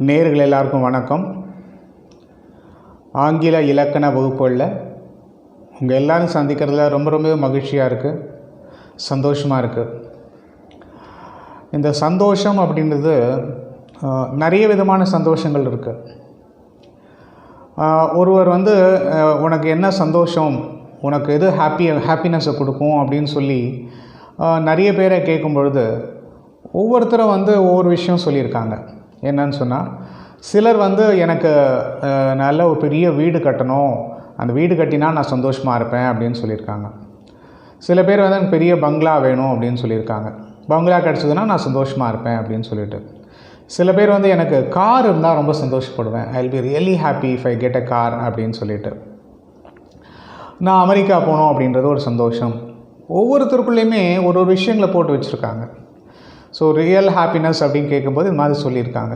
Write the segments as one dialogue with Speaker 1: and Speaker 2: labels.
Speaker 1: நேயர்கள் எல்லாருக்கும் வணக்கம். ஆங்கில இலக்கண வகுப்புகளில் உங்கள் எல்லோரும் சந்திக்கிறதுல ரொம்ப மகிழ்ச்சியாக இருக்குது, சந்தோஷமாக இருக்குது. இந்த சந்தோஷம் அப்படின்றது நிறைய விதமான சந்தோஷங்கள் இருக்குது. ஒருவர் உனக்கு என்ன சந்தோஷம், உனக்கு எது ஹாப்பினஸை கொடுக்கும் அப்படின்னு சொல்லி நிறைய பேரை கேட்கும் பொழுது ஒவ்வொருத்தரும் ஒவ்வொரு விஷயம் சொல்லியிருக்காங்க. என்னன்னு சொன்னால், சிலர் எனக்கு நல்ல ஒரு பெரிய வீடு கட்டணும், அந்த வீடு கட்டினா நான் சந்தோஷமாக இருப்பேன் அப்படின்னு சொல்லியிருக்காங்க. சில பேர் எனக்கு பெரிய பங்களா வேணும் அப்படின்னு சொல்லியிருக்காங்க, பங்களா கிடச்சதுன்னா நான் சந்தோஷமாக இருப்பேன் அப்படின்னு சொல்லிட்டு. சில பேர் எனக்கு கார் இருந்தால் ரொம்ப சந்தோஷப்படுவேன், I will be really happy if I get a car அப்படின்னு சொல்லிட்டு. நான் அமெரிக்கா போகணும் அப்படின்றது ஒரு சந்தோஷம். ஒவ்வொருத்தருக்குள்ளேயுமே ஒரு விஷயங்களை போட்டு வச்சுருக்காங்க. ஸோ ரியல் ஹாப்பினஸ் அப்படின்னு கேட்கும்போது இது மாதிரி சொல்லியிருக்காங்க.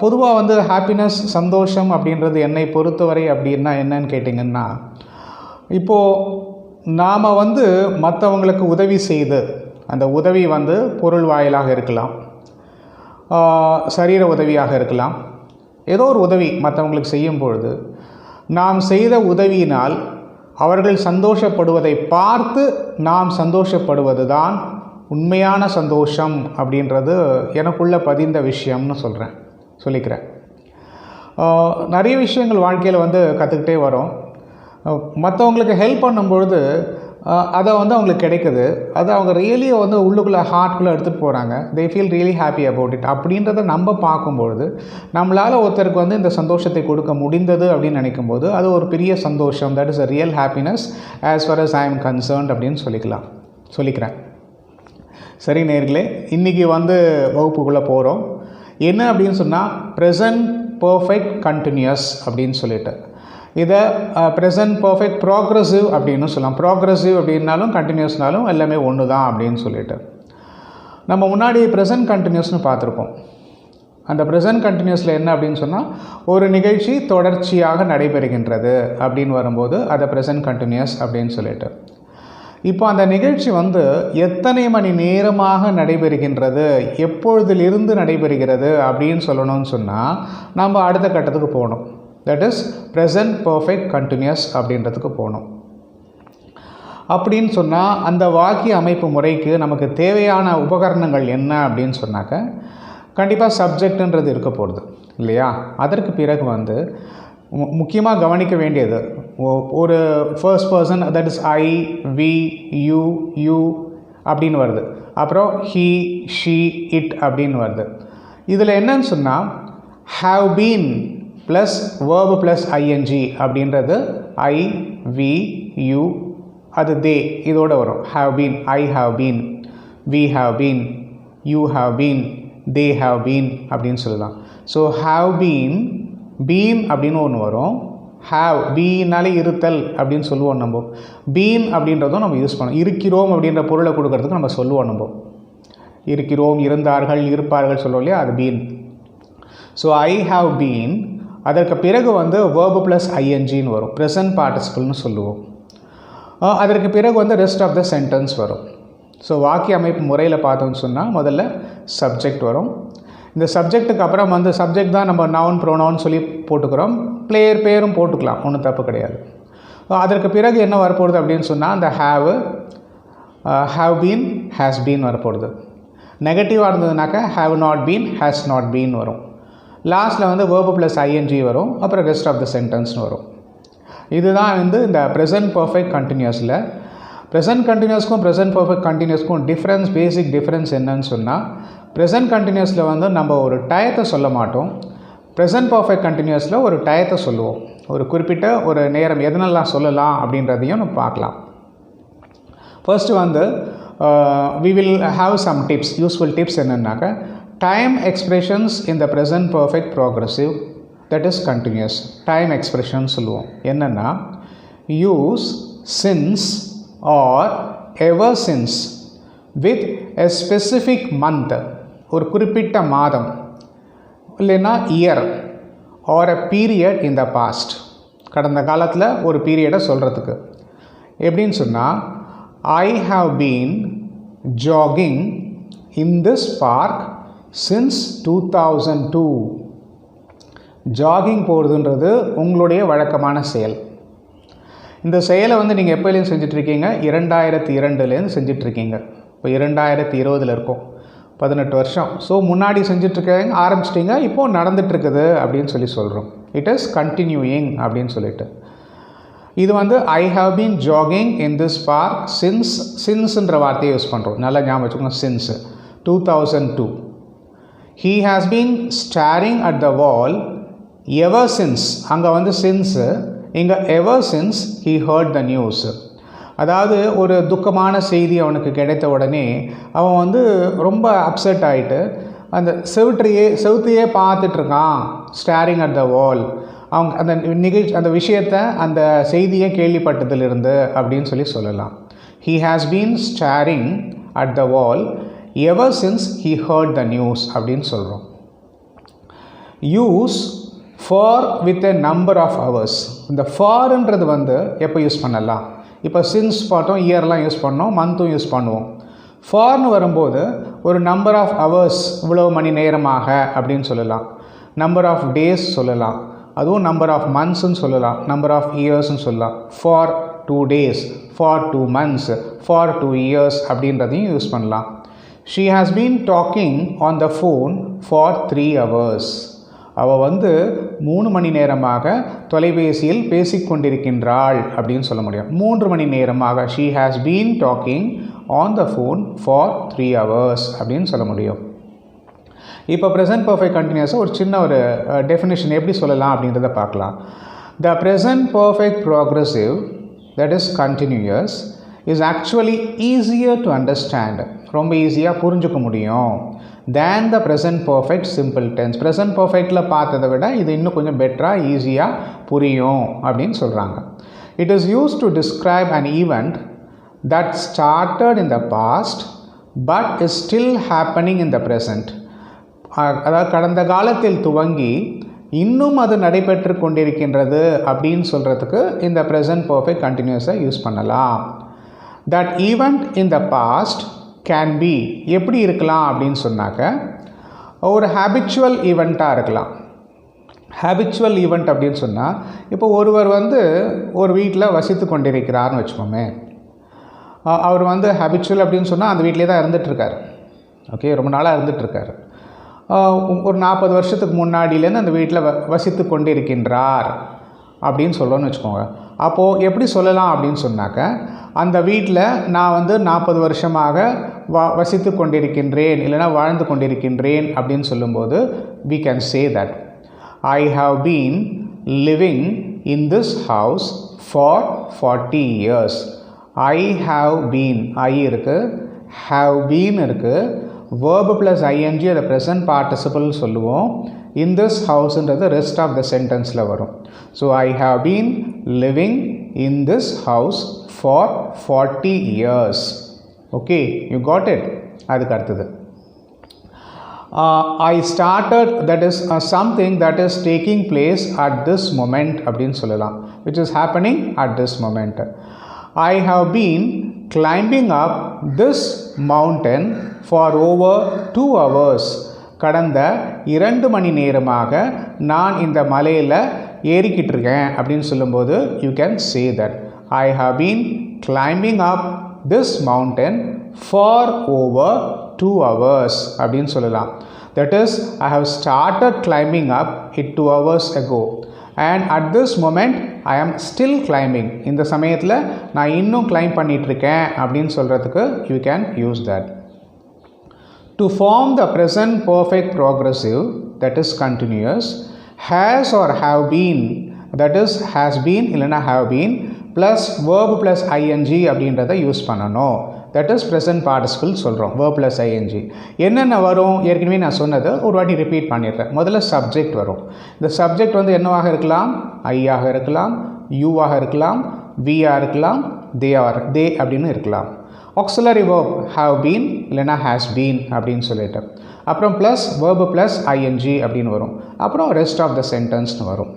Speaker 1: பொதுவாக ஹாப்பினஸ், சந்தோஷம் அப்படின்றது என்னை பொறுத்தவரை அப்படின்னா என்னன்னு கேட்டிங்கன்னா, இப்போது நாம் மற்றவங்களுக்கு உதவி செய்து, அந்த உதவி பொருள் வாயிலாக இருக்கலாம், சரீர உதவியாக இருக்கலாம், ஏதோ ஒரு உதவி மற்றவங்களுக்கு செய்யும் பொழுது நாம் செய்த உதவியினால் அவர்கள் சந்தோஷப்படுவதை பார்த்து நாம் சந்தோஷப்படுவது தான் உண்மையான சந்தோஷம் அப்படின்றது எனக்குள்ளே பதிந்த விஷயம்னு சொல்லிக்கிறேன். நிறைய விஷயங்கள் வாழ்க்கையில் கற்றுக்கிட்டே வரோம். மற்றவங்களுக்கு ஹெல்ப் பண்ணும்பொழுது அதை அவங்களுக்கு கிடைக்குது, அதை அவங்க ரியலி உள்ளுக்குள்ளே ஹார்ட்குள்ளே எடுத்துகிட்டு போகிறாங்க. They feel really happy about it. அப்படின்றத நம்ம பார்க்கும்பொழுது நம்மளால் ஒருத்தருக்கு இந்த சந்தோஷத்தை கொடுக்க முடிந்தது அப்படின்னு நினைக்கும்போது அது ஒரு பெரிய சந்தோஷம். That is a real happiness as for us I am concerned அப்படின்னு சொல்லிக்கிறேன். சரி நேயர்களே, இன்றைக்கி வகுப்புக்குள்ளே போகிறோம். என்ன அப்படின்னு சொன்னால், ப்ரெசன்ட் பர்ஃபெக்ட் கண்டினியூஸ் அப்படின்னு சொல்லிட்டு, இதை ப்ரெசன்ட் பர்ஃபெக்ட் ப்ராக்ரெசிவ் அப்படின்னு சொல்லலாம். ப்ராக்ரெசிவ் அப்படின்னாலும் கண்டினியூஸ்னாலும் எல்லாமே ஒன்று தான் அப்படின்னு சொல்லிட்டு, நம்ம முன்னாடி ப்ரெசன்ட் கண்டினியூஸ்னு பார்த்துருக்கோம். அந்த ப்ரெசன்ட் கண்டினியூஸில் என்ன அப்படின்னு சொன்னால், ஒரு நிகழ்ச்சி தொடர்ச்சியாக நடைபெறுகின்றது அப்படின்னு வரும்போது அதை ப்ரெசன்ட் கண்டினியூஸ் அப்படின்னு சொல்லிட்டு. இப்போ அந்த நிகழ்ச்சி எத்தனை மணி நேரமாக நடைபெறுகின்றது, எப்பொழுதிலிருந்து நடைபெறுகிறது அப்படின்னு சொல்லணும்னு சொன்னால் நம்ம அடுத்த கட்டத்துக்கு போகணும். That is present perfect continuous அப்படின்றதுக்கு போகணும். அப்படின்னு சொன்னால் அந்த வாக்கிய அமைப்பு முறைக்கு நமக்கு தேவையான உபகரணங்கள் என்ன அப்படின்னு சொன்னாக்க, கண்டிப்பாக சப்ஜெக்டுன்றது இருக்க போகிறது இல்லையா. அதற்கு பிறகு முக்கியமாக கவனிக்க வேண்டியது ஒரு first person, that is I, we, you அப்படின்னு வருது. அப்புறம் ஹீ, ஷீ, இட் அப்படின்னு வருது. இதில் என்னன்னு சொன்னால், have been plus verb plus ING அப்படின்றது ஐ, வி, யூ, அது தே இதோடு வரும். Have been, I have been, we have been, you have been, they have been அப்படின்னு சொல்லலாம். ஸோ ஹாவ் பீன், பீன் அப்படின்னு ஒன்று வரும். ஹாவ், பீனாலே இருத்தல் அப்படின்னு சொல்லுவோம் நம்ம. பீன் அப்படின்றதும் நம்ம யூஸ் பண்ணோம். இருக்கிறோம் அப்படின்ற பொருளை கொடுக்கறதுக்கு நம்ம சொல்லுவோம். நம்ம இருக்கிறோம், இருந்தார்கள், இருப்பார்கள் சொல்லுவோம் இல்லையா, அது been. So I have been, அதற்கு பிறகு வேர்பு ப்ளஸ் ஐஎன்ஜின்னு வரும், ப்ரெசன்ட் பார்ட்டிசிபிள்னு சொல்லுவோம். அதற்கு பிறகு ரெஸ்ட் ஆஃப் த சென்டென்ஸ் வரும். ஸோ வாக்கிய அமைப்பு முறையில் பார்த்தோம்னு சொன்னால் முதல்ல சப்ஜெக்ட் வரும். இந்த சப்ஜெக்ட்டுக்கு அப்புறம் சப்ஜெக்ட் தான் நம்ம நவுன் ப்ரோனவுன் சொல்லி போட்டுக்கிறோம். பேரும் போட்டுக்கலாம், ஒன்றும் தப்பு கிடையாது. அதற்கு பிறகு என்ன வரப்போகுது அப்படின்னு சொன்னால், அந்த ஹாவ் பீன், ஹேஸ் பீன் வரப்போகுது. நெகட்டிவாக இருந்ததுனாக்கா have not been, has not been வரும். லாஸ்ட்டில் வேர்பு ப்ளஸ் ஐஎன்ஜி வரும். அப்புறம் ரெஸ்ட் ஆஃப் த சென்டென்ஸ்னு வரும். இதுதான் இந்த ப்ரெசன்ட் பர்ஃபெக்ட் கண்டினியூஸில். ப்ரெசன்ட் கண்டினியூஸ்க்கும் ப்ரெசன்ட் பர்ஃபெக்ட் கண்டினியூஸ்க்கும் பேசிக் டிஃப்ரென்ஸ் என்னன்னு சொன்னால், ப்ரெசன்ட் கண்டினியூஸில் நம்ம ஒரு டயத்தை சொல்ல மாட்டோம். ப்ரெசன்ட் பர்ஃபெக்ட் கண்டினியூஸில் ஒரு டயத்தை சொல்லுவோம். ஒரு குறிப்பிட்ட ஒரு நேரம் எதனெல்லாம் சொல்லலாம் அப்படின்றதையும் நம்ம பார்க்கலாம். First we will have some tips, useful tips என்னன்னாக்க, time expressions in the present perfect progressive, that is continuous. Time expression சொல்லுவோம். என்னென்னா, use since or ever since with a specific month, ஒரு குறிப்பிட்ட மாதம், இல்லைன்னா year, or a period in the past, கடந்த காலத்தில் ஒரு பீரியடை சொல்கிறதுக்கு. எப்படின்னு சொன்னால், I have been jogging in this park since 2002. Jogging போகிறதுன்றது உங்களுடைய வழக்கமான செயல். இந்த செயலை வந்து நீங்கள் எப்போலேருந்து செஞ்சிட்ருக்கீங்க? 2002லேருந்து செஞ்சிட்ருக்கீங்க. இப்போ 2020 இருக்கோம், 18 வருஷம். ஸோ முன்னாடி செஞ்சிட்ருக்கீங்க, ஆரம்பிச்சிட்டிங்க, இப்போது நடந்துகிட்ருக்குது அப்படின்னு சொல்கிறோம். இட் இஸ் கண்டினியூயிங் அப்படின்னு சொல்லிட்டு. இது வந்து I have been jogging in this park சின்ஸ்ன்ற வார்த்தையை யூஸ் பண்ணுறோம். நல்லா ஞாபகம் வச்சுக்கோங்க, since 2002. He has been staring at the wall ever since. அங்கே வந்து சின்ஸு, இங்கே ever since he heard the news. அதாவது ஒரு துக்கமான செய்தி அவனுக்கு கிடைத்த உடனே அவன் வந்து ரொம்ப அப்செட் ஆகிட்டு அந்த செவுத்தையே பார்த்துட்ருக்கான். ஸ்டாரிங் அட் த வால், அவங்க அந்த விஷயத்தை, அந்த செய்தியை கேள்விப்பட்டதிலிருந்து அப்படின்னு சொல்லலாம். He has been staring at the wall ever since he heard the news அப்படின்னு சொல்கிறோம். Use for with a number of hours. இந்த ஃபார்ன்றது வந்து எப்போ யூஸ் பண்ணலாம்? இப்போ சின்ஸ் பார்த்தோம், இயர்லாம் யூஸ் பண்ணோம், மந்த்தும் யூஸ் பண்ணுவோம். ஃபார்னு வரும்போது ஒரு நம்பர் ஆஃப் ஹவர்ஸ், இவ்வளோ மணி நேரமாக அப்படின்னு சொல்லலாம். நம்பர் ஆஃப் டேஸ் சொல்லலாம், அதுவும் நம்பர் ஆஃப் மந்த்ஸ்ன்னு சொல்லலாம், நம்பர் ஆஃப் இயர்ஸ்ன்னு சொல்லலாம். For 2 days, for 2 months, for 2 years அப்படின்றதையும் யூஸ் பண்ணலாம். She has been docking on the phone for 3 hours. அவள் வந்து 3 மணி நேரமாக தொலைபேசியில் பேசிக்கொண்டிருக்கின்றாள் அப்படின்னு சொல்ல முடியும். 3 மணி நேரமாக she has been docking on the phone for 3 hours அப்படின்னு சொல்ல முடியும். இப்போ ப்ரெசன்ட் பர்ஃபெக்ட் கண்டினியூஸாக ஒரு சின்ன ஒரு டெஃபினேஷன் எப்படி சொல்லலாம் அப்படின்றத பார்க்கலாம். The present perfect progressive that is continuous is actually easier to understand. ரொம்ப ஈஸியாக புரிஞ்சுக்க முடியும் than the present perfect simple tense. Present பர்ஃபெக்டில் பார்த்ததை விட இது இன்னும் கொஞ்சம் பெட்டராக ஈஸியாக புரியும் அப்படின்னு சொல்கிறாங்க. It is use to describe an event that started in the past but is still happening in the present. அதாவது கடந்த காலத்தில் துவங்கி இன்னும் அது நடைபெற்று கொண்டிருக்கின்றது அப்படின்னு சொல்கிறதுக்கு இந்த ப்ரெசன்ட் பர்ஃபெக்ட் கண்டினியூஸை யூஸ் பண்ணலாம். That event in the past can be எப்படி இருக்கலாம் அப்படின்னு சொன்னாக்க ஒரு ஹேபிச்சுவல் ஈவெண்ட்டாக இருக்கலாம். ஹேபிச்சுவல் ஈவெண்ட் அப்படின்னு சொன்னால் இப்போ ஒருவர் வந்து ஒரு வீட்டில் வசித்து கொண்டிருக்கிறார்னு வச்சுக்கோமே. அவர் வந்து ஹேபிச்சுவல் அப்படின்னு சொன்னால் அந்த வீட்டிலே தான் இருந்துகிட்ருக்கார். ஓகே, ரொம்ப நாளாக இருந்துகிட்ருக்கார். ஒரு 40 வருஷத்துக்கு முன்னாடியிலேருந்து அந்த வீட்டில் வசித்து கொண்டிருக்கின்றார் அப்படின்னு சொல்லணும்னு வச்சுக்கோங்க. அப்போது எப்படி சொல்லலாம் அப்படின்னு சொன்னாக்க, அந்த வீட்டில் நான் வந்து 40 வருஷமாக வசித்து கொண்டிருக்கின்றேன், இல்லைனா வாழ்ந்து கொண்டிருக்கின்றேன் அப்படின்னு சொல்லும்போது we can say that I have been living in this house for 40 years. I have been, I இருக்குது, have been இருக்குது, verb plus ing அதை present participle சொல்லுவோம். in this houseன்றது rest of the sentenceல வரும். so I have been living in this house for 40 years. okay, you got it. அதுக்கு அடுத்தது I started, that is something that is taking place at this moment அப்படின்னு சொல்லலாம், which is happening at this moment. I have been climbing up this mountain for over 2 hours. கடந்த 2 மணி நேரமாக நான் இந்த மலையில் ஏறிக்கிட்டு இருக்கேன் அப்படின்னு சொல்லும்போது you can say that I have been climbing up this mountain for over 2 hours அப்படின்னு சொல்லலாம். That is, I have started climbing up it 2 hours ago and at this moment I am still climbing. இந்த சமயத்தில் நான் இன்னும் climb பண்ணிகிட்ருக்கேன் அப்படின்னு சொல்கிறதுக்கு you can use that. To form the present perfect progressive that is continuous, has or have been, that is has been இல்லைனா have been plus verb plus ing அப்படின்றத use பண்ணணும். that is present participle சொல்கிறோம், verb plus ing. என்னென்ன வரும் ஏற்கனவே நான் சொன்னது ஒரு வாட்டி ரிப்பீட் பண்ணிடுறேன். முதல்ல சப்ஜெக்ட் வரும். இந்த சப்ஜெக்ட் வந்து என்னவாக இருக்கலாம்? ஐயாக இருக்கலாம், யூவாக இருக்கலாம், வியாக இருக்கலாம், தே அப்படின்னு இருக்கலாம். auxiliary verb have been இல்லைனா has been அப்படின்னு சொல்லிட்டு, அப்புறம் ப்ளஸ் verb plus ing அப்படின்னு வரும், அப்புறம் rest of the sentenceன்னு வரும்.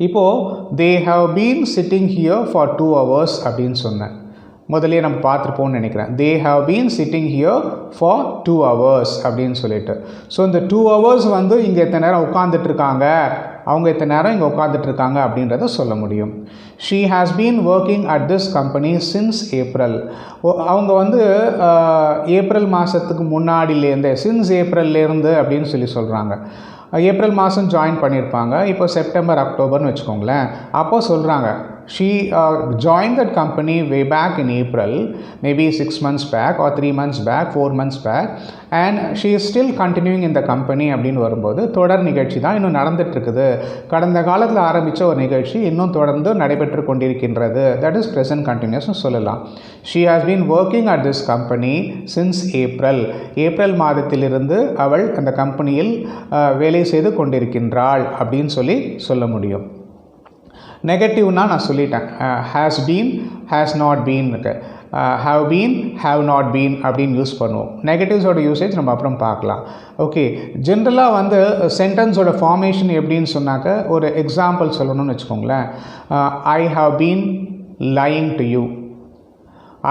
Speaker 1: இப்போது they have been sitting here for 2 hours அப்படின்னு சொன்னேன். முதலே நம்ம பார்த்துருப்போம்னு நினைக்கிறேன். தே have been sitting here for 2 hours அப்படின்னு சொல்லிட்டு. ஸோ இந்த 2 hours வந்து இங்கே எத்தனை நேரம் உட்காந்துட்ருக்காங்க, அவங்க எத்தனை நேரம் இங்கே உட்காந்துட்ருக்காங்க அப்படின்றத சொல்ல முடியும். She has been working at this company since April. அவங்க வந்து ஏப்ரல் மாதத்துக்கு முன்னாடியிலேருந்தே, சின்ஸ் ஏப்ரல்லேருந்து அப்படின்னு சொல்கிறாங்க. ஏப்ரல் மாதம் ஜாயின் பண்ணியிருப்பாங்க, இப்போ செப்டம்பர் அக்டோபர்னு வச்சுக்கோங்களேன். அப்போது சொல்கிறாங்க she joined that company way back in April, maybe 6 months back or 3 months back, 4 months back, and she is still continuing in the company அப்படின்னு வரும்போது தொடர் நிகழ்ச்சி தான் இன்னும் நடந்துகிட்ருக்குது. கடந்த காலத்தில் ஆரம்பித்த ஒரு நிகழ்ச்சி இன்னும் தொடர்ந்து நடைபெற்று கொண்டிருக்கின்றது. தட் இஸ் ப்ரெசன்ட் கண்டினியூஸ்னு சொல்லலாம். she has been working at this company since April. April மாதத்திலிருந்து அவள் அந்த கம்பெனியில் வேலை செய்து கொண்டிருக்கின்றாள் அப்படின்னு சொல்ல முடியும். நெகட்டிவ்னா நான் சொல்லிட்டேன், has been, has not been இருக்கு. Have been, have not been அப்படின்னு யூஸ் பண்ணுவோம். நெகட்டிவ்ஸோட யூசேஜ் நம்ம அப்புறம் பார்க்கலாம். ஓகே, ஜென்ரலாக வந்து சென்டென்ஸோட ஃபார்மேஷன் எப்படின்னு சொன்னாக்க ஒரு எக்ஸாம்பிள் சொல்லணும்னு வச்சுக்கோங்களேன். I have been lying to you.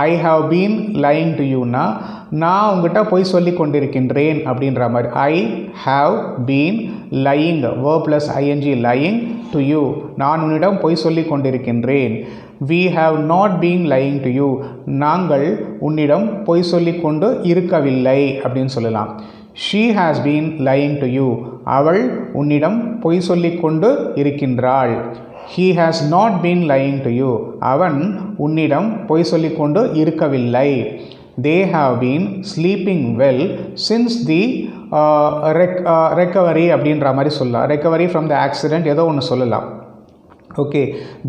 Speaker 1: I have been lying to யூனா நான் உங்கள்கிட்ட போய் சொல்லி கொண்டிருக்கின்றேன் அப்படின்ற மாதிரி. I have been lying, verb plus ing, lying to you, நான் உன்னிடம் போய் சொல்லி கொண்டிருக்கின்றேன். we have not been lying to you, நாங்கள் உன்னிடம் பொய் சொல்லி கொண்டு இருக்கவில்லை அப்படின்னு சொல்லலாம். she has been lying to you, அவள் உன்னிடம் பொய் சொல்லி கொண்டு இருக்கின்றாள். he has not been lying to you, அவன் உன்னிடம் பொய் சொல்லி கொண்டு இருக்கவில்லை. they have been sleeping well since the recovery அப்படின்ற மாதிரி சொல்லலாம். recovery from the accident ஏதோ ஒன்று சொல்லலாம். Okay,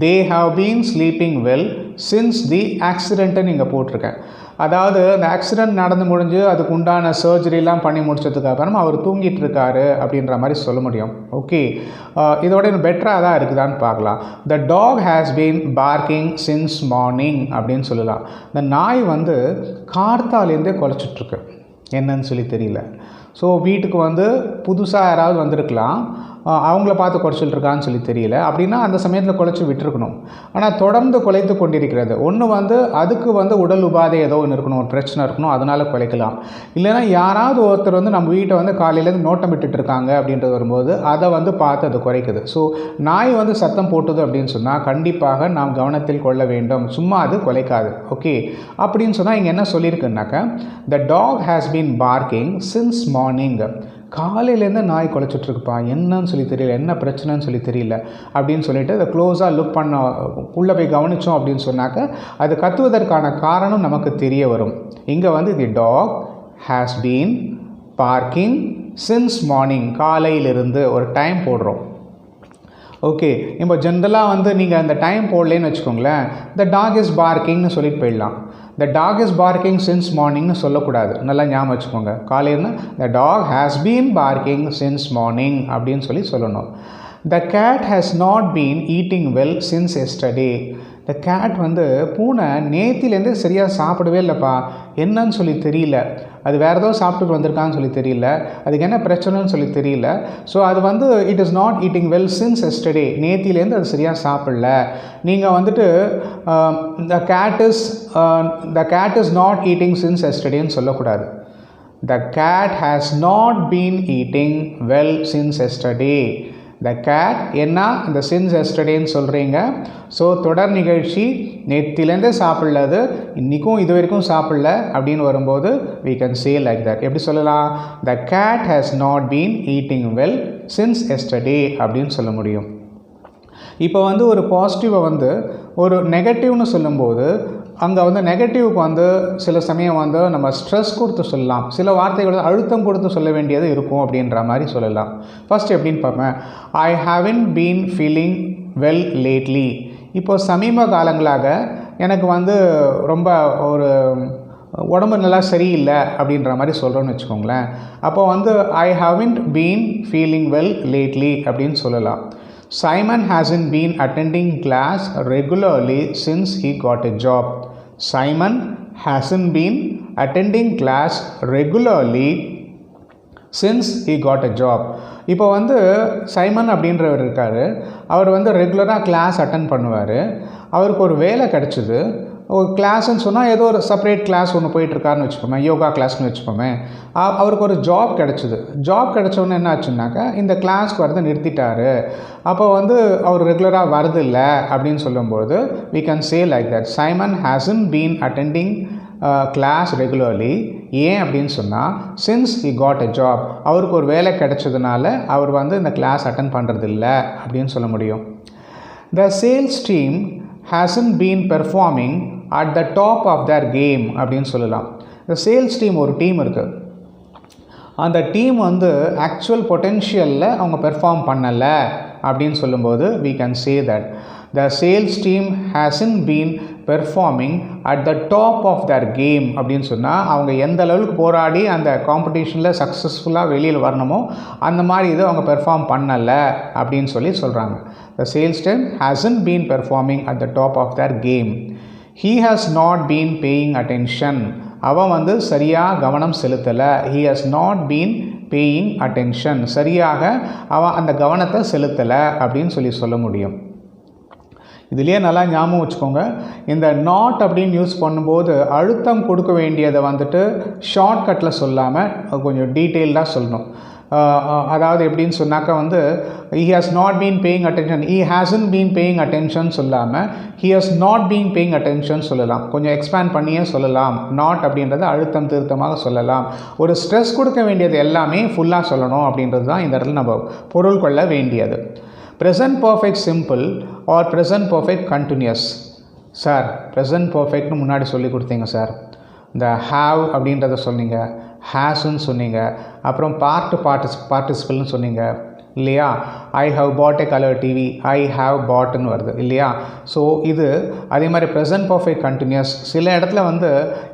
Speaker 1: they have been sleeping well since the accident நீங்கள் போட்டிருக்கேன். அதாவது அந்த ஆக்சிடெண்ட் நடந்து முடிஞ்சு அதுக்கு உண்டான சர்ஜரிலாம் பண்ணி முடிச்சதுக்கு அப்புறம் அவர் தூங்கிட்டு இருக்காரு அப்படின்ற மாதிரி சொல்ல முடியும். ஓகே, இதோட இன்னும் பெட்டராக தான் இருக்குதான்னு பார்க்கலாம். The dog has been barking since morning அப்படின்னு சொல்லலாம். இந்த நாய் வந்து கார்த்தாலேருந்தே குலைச்சிட்ருக்கு, என்னன்னு சொல்லி தெரியல. ஸோ வீட்டுக்கு வந்து புதுசாக யாராவது வந்திருக்கலாம், அவங்கள பார்த்து குறைச்சிட்ருக்கான்னு சொல்லி தெரியல. அப்படின்னா அந்த சமயத்தில் குலைச்சி விட்டுருக்கணும். ஆனால் தொடர்ந்து குலைத்து கொண்டிருக்கிறது. ஒன்று வந்து அதுக்கு வந்து உடல் உபாதை ஏதோ ஒன்று இருக்கணும், ஒரு பிரச்சனை இருக்கணும், அதனால் குலைக்கலாம். இல்லைனா யாராவது ஒருத்தர் வந்து நம்ம வீட்டை வந்து காலையிலேருந்து நோட்டம் விட்டுட்டு இருக்காங்க அப்படின்றது வரும்போது அதை வந்து பார்த்து அது குறைக்குது. ஸோ நாய் வந்து சத்தம் போட்டுது அப்படின்னு சொன்னால் கண்டிப்பாக நாம் கவனத்தில் கொள்ள வேண்டும், சும்மா அது குலைக்காது. ஓகே, அப்படின்னு சொன்னால் இங்கே என்ன சொல்லியிருக்குன்னாக்கா, the dog has been barking since morning, காலையிலேருந்து நாய் குலைச்சிட்ருக்குப்பா, என்னன்னு சொல்லி தெரியல, என்ன பிரச்சனைன்னு சொல்லி தெரியல அப்படின்னு சொல்லிட்டு அதை க்ளோஸாக லுக் பண்ண உள்ளே போய் கவனித்தோம் அப்படின்னு சொன்னாக்க அது கத்துவதற்கான காரணம் நமக்கு தெரிய வரும். இங்கே வந்து the dog has been barking since morning, காலையிலிருந்து ஒரு டைம் போடுறோம். ஓகே, இப்போ ஜென்ரலாக வந்து நீங்கள் அந்த டைம் போடலேன்னு வச்சுக்கோங்களேன், த டாக் இஸ் பார்க்கிங்னு சொல்லிட்டு போயிடலாம். The dog is barking since மார்னிங்னு சொல்லக்கூடாது, நல்லா ஞாபகம் வச்சுக்கோங்க. காலையில்னா the dog has been barking since morning அப்படின்னு சொல்லணும். The cat has not been eating well since yesterday. The cat வந்து பூனை நேத்திலேருந்து சரியாக சாப்பிடவே இல்லைப்பா, என்னன்னு சொல்லி தெரியல, அது வேறு ஏதோ சாப்பிட்டுட்டு வந்திருக்கான்னு சொல்லி தெரியல, அதுக்கு என்ன பிரச்சனைன்னு சொல்லி தெரியல. ஸோ அது வந்து it is not eating well since yesterday, நேத்திலேருந்து அது சரியாக சாப்பிடல. நீங்கள் வந்துட்டு the cat is not eating since எஸ்டர்டேன்னு சொல்லக்கூடாது. The cat has not been eating well since yesterday. The cat என்ன இந்த சின்ஸ் எஸ்டர்டேன்னு சொல்கிறீங்க. ஸோ தொடர் நிகழ்ச்சி நேத்திலேருந்தே சாப்பிடலது, இன்றைக்கும் இது வரைக்கும் சாப்பிடல அப்படின்னு வரும்போது we can say like that. எப்படி சொல்லலாம்? the cat has not been eating well since yesterday அப்படின்னு சொல்ல முடியும். இப்போ வந்து ஒரு பாசிட்டிவை வந்து ஒரு நெகட்டிவ்னு சொல்லும்போது அங்கே வந்து நெகட்டிவ்க்கு வந்து சில சமயம் வந்து நம்ம ஸ்ட்ரெஸ் கொடுத்து சொல்லலாம், சில வார்த்தைகள் அழுத்தம் கொடுத்து சொல்ல வேண்டியது இருக்கும் அப்படின்ற மாதிரி சொல்லலாம். ஃபர்ஸ்ட் எப்படின்னு பார்ப்பேன், ஐ haven't been feeling well lately. இப்போது சமீப காலங்களாக எனக்கு வந்து ரொம்ப ஒரு உடம்பு நல்லா சரியில்லை அப்படின்ற மாதிரி சொல்கிறோன்னு வச்சுக்கோங்களேன். அப்போ வந்து ஐ haven't been feeling well lately அப்படின்னு சொல்லலாம். Simon hasn't been attending class regularly since he got a job. Simon hasn't been attending class regularly since he got a job. இப்போ வந்து சைமன் அப்படின்றவர் இருக்கார், அவர் வந்து ரெகுலராக கிளாஸ் அட்டன் பண்ணுவார். அவருக்கு ஒரு வேலை கிடச்சிது. ஒரு கிளாஸ்ன்னு சொன்னால் ஏதோ ஒரு செப்பரேட் கிளாஸ் ஒன்று போயிட்டுருக்காருன்னு வச்சுப்போமே, யோகா கிளாஸ்னு வச்சுப்போமே. அவருக்கு ஒரு ஜாப் கிடச்சிது. ஜாப் கிடச்சோன்னே என்ன ஆச்சுன்னாக்கா இந்த கிளாஸ்க்கு வரதை நிறுத்திட்டார். அப்போ வந்து அவர் ரெகுலராக வரதில்ல அப்படின்னு சொல்லும்போது we can say like that Simon hasn't been attending class regularly. ஏன் அப்படின்னு சொன்னால் since he got a job, அவருக்கு ஒரு வேலை கிடைச்சதுனால அவர் வந்து இந்த கிளாஸ் அட்டென்ட் பண்ணுறதில்ல அப்படின்னு சொல்ல முடியும். The sales team hasn't been performing at the top of their game அப்படின்னு சொல்லலாம். இந்த சேல்ஸ் டீம் ஒரு டீம் இருக்குது. அந்த டீம் வந்து ஆக்சுவல் பொட்டென்ஷியலில் அவங்க பெர்ஃபார்ம் பண்ணலை அப்படின்னு சொல்லும்போது we can say that the sales team hasn't been performing at the top of their game அப்படின்னு சொன்னால் அவங்க எந்த அளவுக்கு போராடி அந்த காம்படிஷனில் சக்ஸஸ்ஃபுல்லாக வெளியில் வரணுமோ அந்த மாதிரி இது அவங்க பெர்ஃபார்ம் பண்ணலை அப்படின்னு சொல்கிறாங்க. The sales team hasn't been performing at the top of their game. He has not been paying attention. அவன் வந்து சரியாக கவனம் செலுத்தலை. He has not been paying attention. சரியாக அவன் அந்த கவனத்தை செலுத்தலை அப்படின்னு சொல்ல முடியும். இதுலேயே நல்லா ஞாபகம் வச்சுக்கோங்க, இந்த நாட் அப்படின்னு யூஸ் பண்ணும்போது அழுத்தம் கொடுக்க வேண்டியதை வந்துட்டு ஷார்ட்கட்டில் சொல்லாமல் கொஞ்சம் டீட்டெயில்டாக சொல்லணும். அதாவது எப்படின்னு சொன்னாக்கா வந்து he has not been paying attention, he hasn't been paying attention சொல்லாமல் he has not been paying attention சொல்லலாம். கொஞ்சம் எக்ஸ்பேண்ட் பண்ணியே சொல்லலாம். நாட் அப்படின்றத அழுத்தம் திருத்தமாக சொல்லலாம். ஒரு ஸ்ட்ரெஸ் கொடுக்க வேண்டியது எல்லாமே ஃபுல்லாக சொல்லணும் அப்படின்றது தான் இந்த இடத்துல நம்ம பொருள் கொள்ள வேண்டியது. Present perfect simple or present perfect continuous. Sir present பர்ஃபெக்ட்னு முன்னாடி சொல்லி கொடுத்தீங்க சார். இந்த ஹாவ் அப்படின்றத சொன்னீங்க, ஹேஸ்ன்னு சொன்னீங்க, அப்புறம் பார்ட்டிசிபிள்னு சொன்னீங்க இல்லையா. I have got a colour TV, I have பாட்னு வருது இல்லையா. ஸோ இது அதே மாதிரி ப்ரெசன்ட் பர்ஃபெக்ட் கண்டினியூஸ். சில இடத்துல வந்து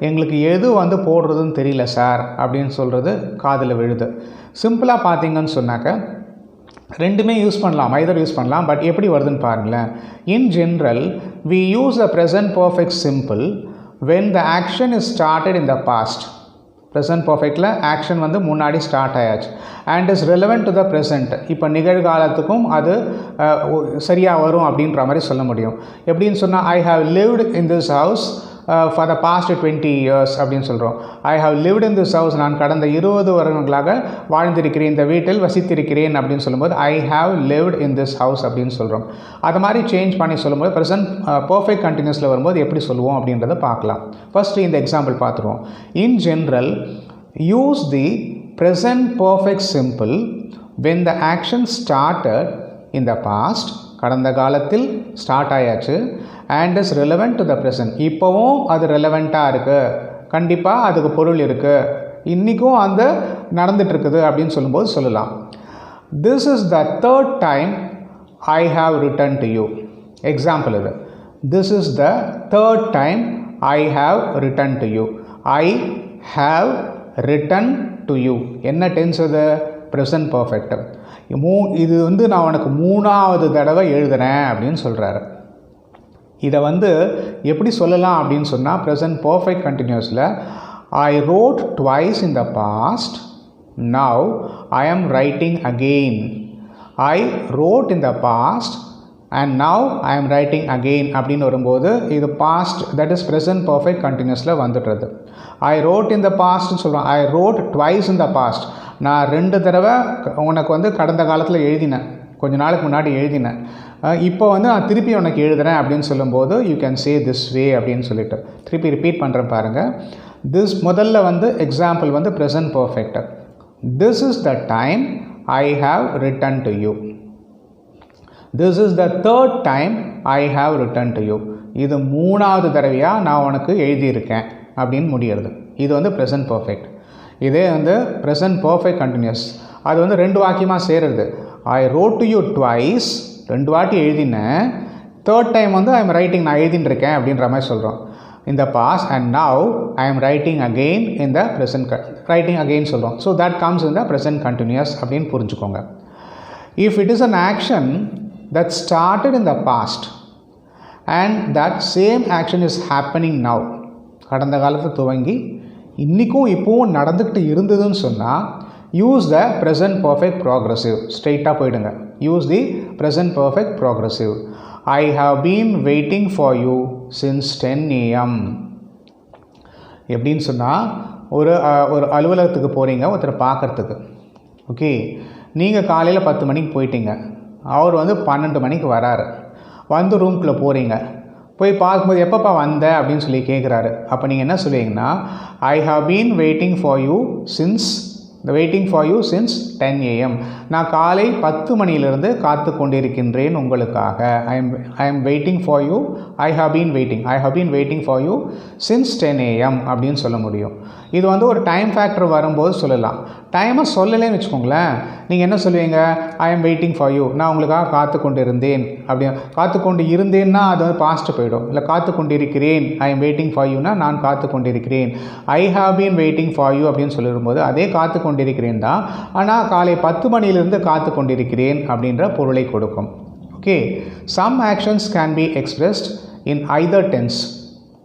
Speaker 1: எங்களுக்கு எது வந்து போடுறதுன்னு தெரியல சார் அப்படின்னு சொல்கிறது காதில் விழுது. சிம்பிளாக பார்த்தீங்கன்னு சொன்னாக்க ரெண்டுமே யூஸ் பண்ணலாம், ஐதர் யூஸ் பண்ணலாம். பட் எப்படி வருதுன்னு பாருங்களேன். In general we use the present perfect simple when the action is started in the past. Present பர்ஃபெக்டில் ஆக்ஷன் வந்து முன்னாடி ஸ்டார்ட் ஆயாச்சு and is relevant to the present. இப்போ நிகழ்காலத்துக்கும் அது சரியாக வரும் அப்படின்ற மாதிரி சொல்ல முடியும். எப்படின்னு சொன்னால் I have lived in this house for the past 20 years அப்படின்னு சொல்கிறோம். I have lived in this house, நான் கடந்த 20 வருடங்களாக வாழ்ந்திருக்கிறேன், இந்த வீட்டில் வசித்திருக்கிறேன் அப்படின்னு சொல்லும்போது I have lived in this house அப்படின்னு சொல்கிறோம். அது மாதிரி சேஞ்ச் பண்ணி சொல்லும்போது ப்ரெசன்ட் பர்ஃபெக்ட் கண்டினியூஸில் வரும்போது எப்படி சொல்லுவோம் அப்படின்றத பார்க்கலாம். ஃபஸ்ட்டு இந்த எக்ஸாம்பிள் பார்த்துருவோம். In general use the present perfect simple when the action started in the past, கடந்த காலத்தில் ஸ்டார்ட் ஆயாச்சு, and is relevant to the present, இப்போவும் அது ரெலவெண்ட்டாக இருக்குது, கண்டிப்பாக அதுக்கு பொருள் இருக்குது, இன்றைக்கும் அந்த நடந்துகிட்ருக்குது அப்படின்னு சொல்லும்போது சொல்லலாம். This is the third time I have written to you. Example இது. This is the third time I have written to you. I have written to you. என்ன டென்ஸ் அது? Present perfect. இது வந்து நான் உனக்கு 3வது தடவை எழுதுகிறேன் அப்படின்னு சொல்கிறாரு. இதை வந்து எப்படி சொல்லலாம் அப்படின்னு சொன்னால் ப்ரெசன்ட் பர்ஃபெக்ட் கண்டினியூஸில் I wrote twice in the past, now I am writing again. I wrote in the past and now I am writing again அப்படின்னு வரும்போது இது past, that is present perfect கண்டினியூஸில் வந்துடுறது. ஐ ரோட் இன் த பாஸ்ட்னு சொல்கிறோம். I wrote twice in the past, நான் 2 தடவை உனக்கு வந்து கடந்த காலத்தில் எழுதினேன், கொஞ்ச நாளுக்கு முன்னாடி எழுதினேன், இப்போ வந்து நான் திருப்பி உனக்கு எழுதுகிறேன் அப்படின்னு சொல்லும்போது you can say this way அப்படின்னு சொல்லிட்டு திருப்பி ரிப்பீட் பண்ணுறேன் பாருங்கள். திஸ் முதல்ல வந்து எக்ஸாம்பிள் வந்து present perfect. This is the time I have written to you. This is the third time I have written to you. இது 3வது தடவையாக நான் உனக்கு எழுதியிருக்கேன் அப்படின்னு முடிகிறது. இது வந்து ப்ரெசன்ட் பர்ஃபெக்ட். இதே வந்து ப்ரெசன்ட் பர்ஃபெக்ட் கண்டினியூஸ், அது வந்து 2 வாக்கியமாக சேருது. I wrote to you twice, 2 வாட்டி எழுதினேன், தேர்ட் டைம் வந்து ஐ எம் ரைட்டிங், நான் எழுதின்னு இருக்கேன் அப்படின்ற மாதிரி சொல்கிறோம். in the past and now I am writing again in the present, writing again சொல்கிறோம். So that comes in the present continuous அப்படின்னு புரிஞ்சுக்கோங்க. If it is an action that started in the past and that same action is happening now, கடந்த காலத்தை துவங்கி இன்றைக்கும் இப்போவும் நடந்துக்கிட்டு இருந்ததுன்னு சொன்னால் use the present perfect progressive. ஸ்ட்ரெயிட்டாக போயிடுங்க. Use the present perfect progressive. I have been waiting for you since 10 a.m. எப்படின்னு சொன்னால் ஒரு அலுவலகத்துக்கு போகிறீங்க ஒருத்தரை பார்க்குறதுக்கு. ஓகே, நீங்கள் காலையில் 10 மணிக்கு போயிட்டீங்க, அவர் வந்து 12 மணிக்கு வராரு. வந்து ரூம்குள்ளே போகிறீங்க, போய் பார்க்கும்போது எப்பப்பா வந்த அப்படின்னு சொல்லி கேட்குறாரு. அப்போ நீங்கள் என்ன சொல்லுவீங்கன்னா, I have been waiting for you since 10 a.m. நான் காலை 10 மணியிலிருந்து காத்து கொண்டிருக்கின்றேன் உங்களுக்காக. I am waiting for you, I have been waiting for you since 10 a.m. அப்படின்னு சொல்ல முடியும். இது வந்து ஒரு டைம் ஃபேக்டர் வரும்போது சொல்லலாம். டைமை சொல்லலேன்னு வச்சுக்கோங்களேன், நீங்கள் என்ன சொல்லுவீங்க, ஐ எம் வெயிட்டிங் ஃபார் யூ, நான் உங்களுக்காக காத்து கொண்டு இருந்தேன். அப்படி காத்து கொண்டு இருந்தேன்னா அது வந்து பாஸ்ட் போயிடும். இல்லை காத்து கொண்டு இருக்கிறேன், ஐ எம் வெயிட்டிங் ஃபார் யூனா நான் காத்து கொண்டிருக்கிறேன். ஐ have been waiting for you அப்படின்னு சொல்லிடும்போது அதே காத்து கொண்டிருக்கிறேன் தான், ஆனால் காலை 10 மணியிலிருந்து காத்து கொண்டிருக்கிறேன் அப்படின்ற பொருளை கொடுக்கும். Okay, some actions can be expressed in either tense.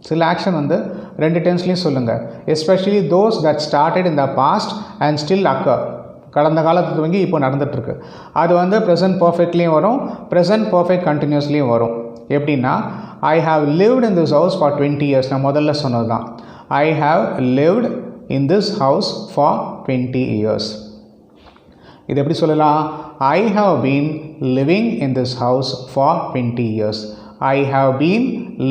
Speaker 1: சில ஆக்ஷன் வந்து 2 டென்ஸ்லேயும் சொல்லுங்கள். Especially those that started in the past and still occur. கடந்த காலத்து துவங்கி இப்போ நடந்துகிட்ருக்கு. அது வந்து ப்ரெசன்ட் பர்ஃபெக்ட்லேயும் வரும், ப்ரெசன்ட் பர்ஃபெக்ட் கண்டினியூஸ்லேயும் வரும். எப்படின்னா, I have lived in this house for 20 years. நான் முதல்ல சொன்னது தான். I have lived in this house for 20 years. இது எப்படி சொல்லலாம்? ஐ have been living in this house for 20 years. I have been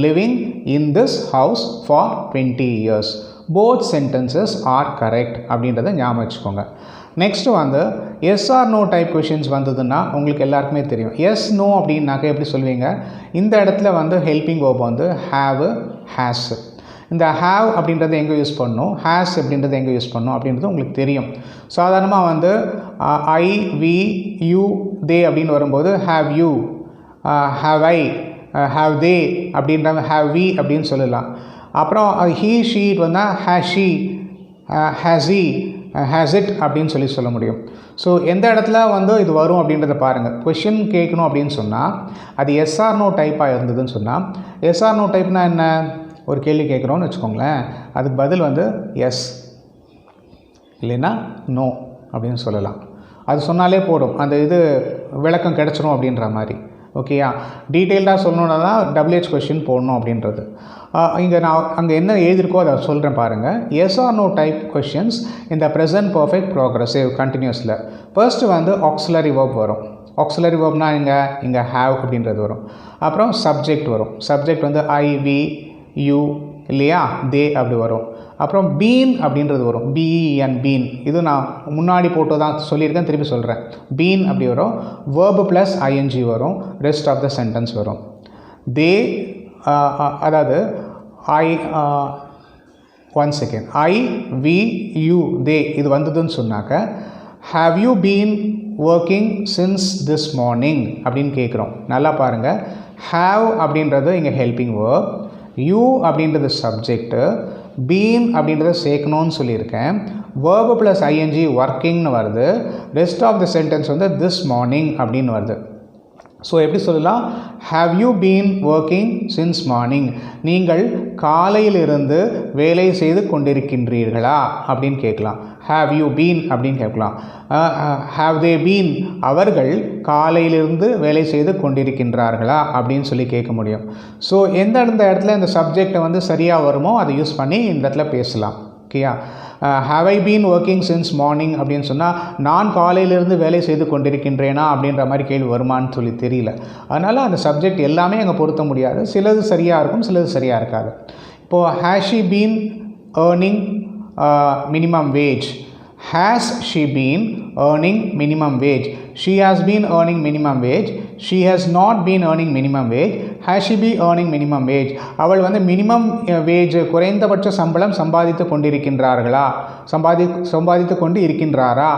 Speaker 1: living in this house for 20 years. Both sentences are correct அப்படின்றத ஞாபகம் வச்சுக்கோங்க. நெக்ஸ்ட் வந்து yes or no type questions வந்ததுன்னா உங்களுக்கு எல்லாருக்குமே தெரியும். எஸ் நோ அப்படின்னாக்க எப்படி சொல்லுவீங்க? இந்த இடத்துல வந்து ஹெல்பிங் வேர்ப் வந்து ஹாவ், ஹேஸ். இந்த ஹாவ் அப்படின்றத எங்கே யூஸ் பண்ணணும், ஹேஸ் அப்படின்றத எங்கே யூஸ் பண்ணணும் அப்படின்றது உங்களுக்கு தெரியும். சாதாரணமாக வந்து ஐ, வி, யூ, தே அப்படின்னு வரும்போது have you, have I, have they அப்படின்றாங்க, ஹாவ் வி அப்படின்னு சொல்லலாம். அப்புறம் ஹீ, ஷீ வந்தால் has she, has he, has it அப்படின்னு சொல்ல முடியும். ஸோ எந்த இடத்துல வந்து இது வரும் அப்படின்றத பாருங்கள். கொஷின் கேட்கணும் அப்படின்னு சொன்னால் அது எஸ்ஆர் நோ டைப்பாக இருந்ததுன்னு சொன்னால், எஸ்ஆர் நோ டைப்னால் என்ன? ஒரு கேள்வி கேட்குறோன்னு வச்சுக்கோங்களேன், அதுக்கு பதில் வந்து எஸ் இல்லைன்னா நோ அப்படின்னு சொல்லலாம். அது சொன்னாலே போடும், அந்த இது விளக்கம் கிடச்சிரும் அப்படின்ற மாதிரி. ஓகேயா? டீட்டெயில்டாக சொல்லணுன்னா தான் WH கொஷின் போடணும் அப்படின்றது. இங்கே நான் அங்கே என்ன எழுதியிருக்கோ அதை சொல்கிறேன் பாருங்கள். Yes or no type questions இந்த ப்ரெசன்ட் பர்ஃபெக்ட் ப்ரோக்ரஸிவ் கண்டினியூஸில் ஃபர்ஸ்ட்டு வந்து ஆக்ஸிலரி வேர்ப் வரும். ஆக்ஸிலரி வேர்ப்னா இங்கே ஹேவ் அப்படின்றது வரும். அப்புறம் சப்ஜெக்ட் வரும். சப்ஜெக்ட் வந்து ஐ, வி, யூ இல்லையா, தே அப்படி வரும். அப்புறம் பீன் அப்படின்றது வரும், பிஇஎன், பீன். இது நான் முன்னாடி போட்டு தான் சொல்லியிருக்கேன், திருப்பி சொல்கிறேன். பீன் அப்படி வரும். வேர்பு ப்ளஸ் ஐஎன்ஜி வரும், ரெஸ்ட் ஆஃப் த சென்டென்ஸ் வரும். தே அதாவது I, one second, I, we, you, they இது வந்ததுன்னு சொன்னாக்க have you been working since this morning அப்படின்னு கேட்குறோம். நல்லா பாருங்கள், ஹாவ் அப்படின்றது இங்கே ஹெல்பிங் வேர்ப், யூ அப்படின்றது சப்ஜெக்டு, பீன் அப்படின்றத சேர்க்கணும்னு சொல்லியிருக்கேன். வேர்பு ப்ளஸ் ஐஎன்ஜி ஒர்க்கிங்னு வருது. ரெஸ்ட் ஆஃப் த சென்டென்ஸ் வந்து திஸ் மார்னிங் அப்படின்னு வருது. ஸோ எப்படி சொல்லலாம்? Have you been working since morning, நீங்கள் காலையிலிருந்து வேலை செய்து கொண்டிருக்கின்றீர்களா அப்படின்னு கேட்கலாம். ஹாவ் யூ பீன் அப்படின்னு கேட்கலாம். ஹாவ் தே பீன், அவர்கள் காலையிலிருந்து வேலை செய்து கொண்டிருக்கின்றார்களா அப்படின்னு சொல்லி கேட்க முடியும். ஸோ எந்தெந்த இடத்துல இந்த சப்ஜெக்டை வந்து சரியாக வருமோ அதை யூஸ் பண்ணி இந்த இடத்துல பேசலாம். ஓகேயா? Have I been working since morning அப்படின்னு சொன்னால் நான் காலையிலிருந்து வேலை செய்து கொண்டிருக்கின்றேனா அப்படின்ற மாதிரி கேள்வி வருமானு சொல்லி தெரியல. அதனால் அந்த சப்ஜெக்ட் எல்லாமே அங்கே பொருத்த முடியாது. சிலது சரியாக இருக்கும், சிலது சரியாக இருக்காது. இப்போது has she been earning minimum wage? Has she been earning minimum wage? She has been earning minimum wage. She has not been earning minimum wage. Has she been earning minimum wage? அவள் வந்து minimum wage, குறைந்தபட்ச சம்பளம் சம்பாதித்து கொண்டிருக்கின்றார்களா, சம்பாதித்து கொண்டு இருக்கின்றாளா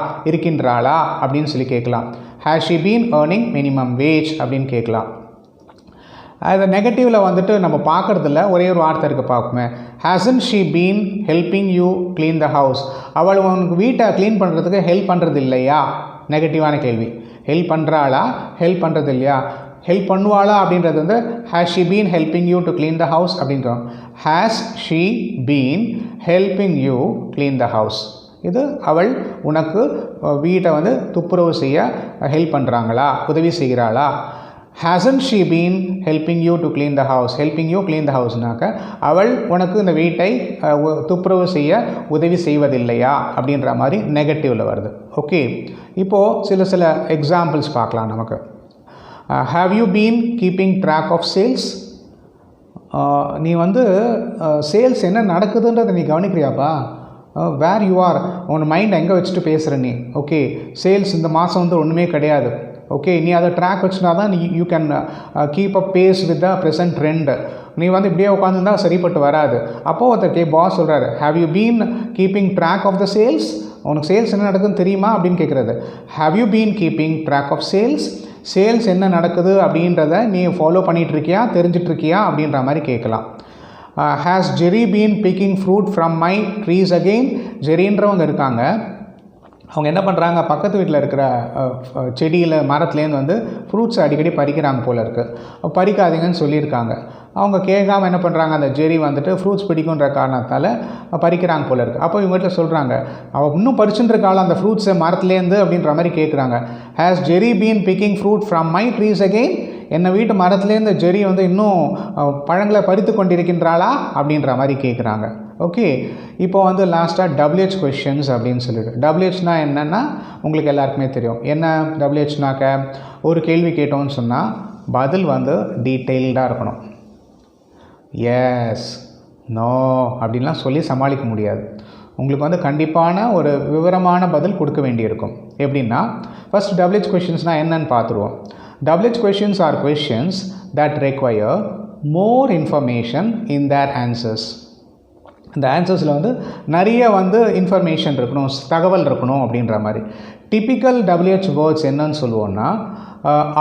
Speaker 1: அப்படின்னு சொல்லி கேட்கலாம். Has she been earning minimum wage அப்படின்னு கேட்கலாம். அது நெகட்டிவில் வந்துட்டு நம்ம பார்க்குறதில்ல, ஒரே ஒரு வார்த்தை இருக்குது பார்க்குமே. Hasn't she been helping you clean the house? அவள் உனக்கு வீட்டை க்ளீன் பண்ணுறதுக்கு ஹெல்ப் பண்ணுறது இல்லையா? நெகட்டிவான கேள்வி. ஹெல்ப் பண்ணுறாளா, ஹெல்ப் பண்ணுறது இல்லையா? ஹெல்ப் பண்ணுவாளா அப்படின்றது வந்து has she been helping you to clean the house அப்படின்றோம். Has she been helping you clean the house. இது அவள் உனக்கு வீட்டை வந்து துப்புரவு செய்ய ஹெல்ப் பண்ணுறாங்களா, உதவி செய்கிறாளா? hasn't she been helping you to clean the house? helping you clean the houseனாக்க அவள் உனக்கு இந்த வீட்டை துப்புரவு செய்ய உதவி செய்வதில்லையா அப்படின்ற மாதிரி நெகட்டிவில் வருது. ஓகே, இப்போது சில எக்ஸாம்பிள்ஸ் பார்க்கலாம் நமக்கு. have you been keeping track of sales? நீ வந்து சேல்ஸ் என்ன நடக்குதுன்றதை நீ கவனிக்கிறியாப்பா? வேர் யூ ஆர், உன் மைண்ட் எங்கே வச்சுட்டு பேசுகிற நீ? ஓகே, சேல்ஸ் இந்த மாதம் வந்து ஒன்றுமே கிடையாது. ஓகே, நீ அதை ட்ராக் வச்சுனா தான் you can keep a pace with the present trend. நீ வந்து இப்படியே உட்காந்துருந்தா சரிப்பட்டு வராது. அப்போது ஒருத்தர் பாஸ் சொல்கிறாரு, have you been keeping track of the sales? உனக்கு சேல்ஸ் என்ன நடக்குதுன்னு தெரியுமா அப்படின்னு கேட்குறது. Have you been keeping track of sales? Sales என்ன நடக்குது அப்படின்றத நீ ஃபாலோ பண்ணிகிட்ருக்கியா, தெரிஞ்சிட்ருக்கியா அப்படின்ற மாதிரி கேட்கலாம். Has Jerry been picking fruit from my trees again? ஜெரின்றவங்க இருக்காங்க, அவங்க என்ன பண்ணுறாங்க, பக்கத்து வீட்டில் இருக்கிற செடியில் மரத்துலேருந்து வந்து ஃப்ரூட்ஸ் அடிக்கடி பறிக்கிறாங்க போல இருக்குது. பறிக்காதீங்கன்னு சொல்லியிருக்காங்க. அவங்க கேட்காம என்ன பண்ணுறாங்க, அந்த ஜெரி வந்துட்டு ஃப்ரூட்ஸ் பிடிக்குன்ற காரணத்தால் பறிக்கிறாங்க போல இருக்குது. அப்போ இவங்ககிட்ட சொல்கிறாங்க, அவள் இன்னும் பறிச்சுட்டுருக்காள் அந்த ஃப்ரூட்ஸை மரத்துலேருந்து அப்படின்ற மாதிரி கேட்குறாங்க. Has Jerry been picking fruit from my trees again? என்னை வீட்டு மரத்துலேருந்து ஜெரி வந்து இன்னும் பழங்களை பறித்து கொண்டிருக்கின்றாளா அப்படின்ற மாதிரி கேட்குறாங்க. ஓகே, இப்போ வந்து லாஸ்ட்டாக WH கொஷின்ஸ் அப்படின்னு சொல்லிட்டு. WHனா என்னென்னா உங்களுக்கு எல்லாருக்குமே தெரியும். என்ன WHனாக்க, ஒரு கேள்வி கேட்டோன்னு சொன்னால் பதில் வந்து டீட்டெயில்டாக இருக்கணும். எஸ், நோ அப்படின்லாம் சொல்லி சமாளிக்க முடியாது. உங்களுக்கு வந்து கண்டிப்பான ஒரு விவரமான பதில் கொடுக்க வேண்டியிருக்கும். எப்படின்னா, ஃபஸ்ட் WH கொஷின்ஸ்னால் என்னன்னு பார்த்துருவோம். WH questions are questions that require more information in their answers. இந்த ஆன்சர்ஸில் வந்து நிறைய வந்து இன்ஃபர்மேஷன் இருக்கணும், தகவல் இருக்கணும் அப்படின்ற மாதிரி. டிப்பிக்கல் WH வேர்ட்ஸ் என்னன்னு சொல்லுவோன்னா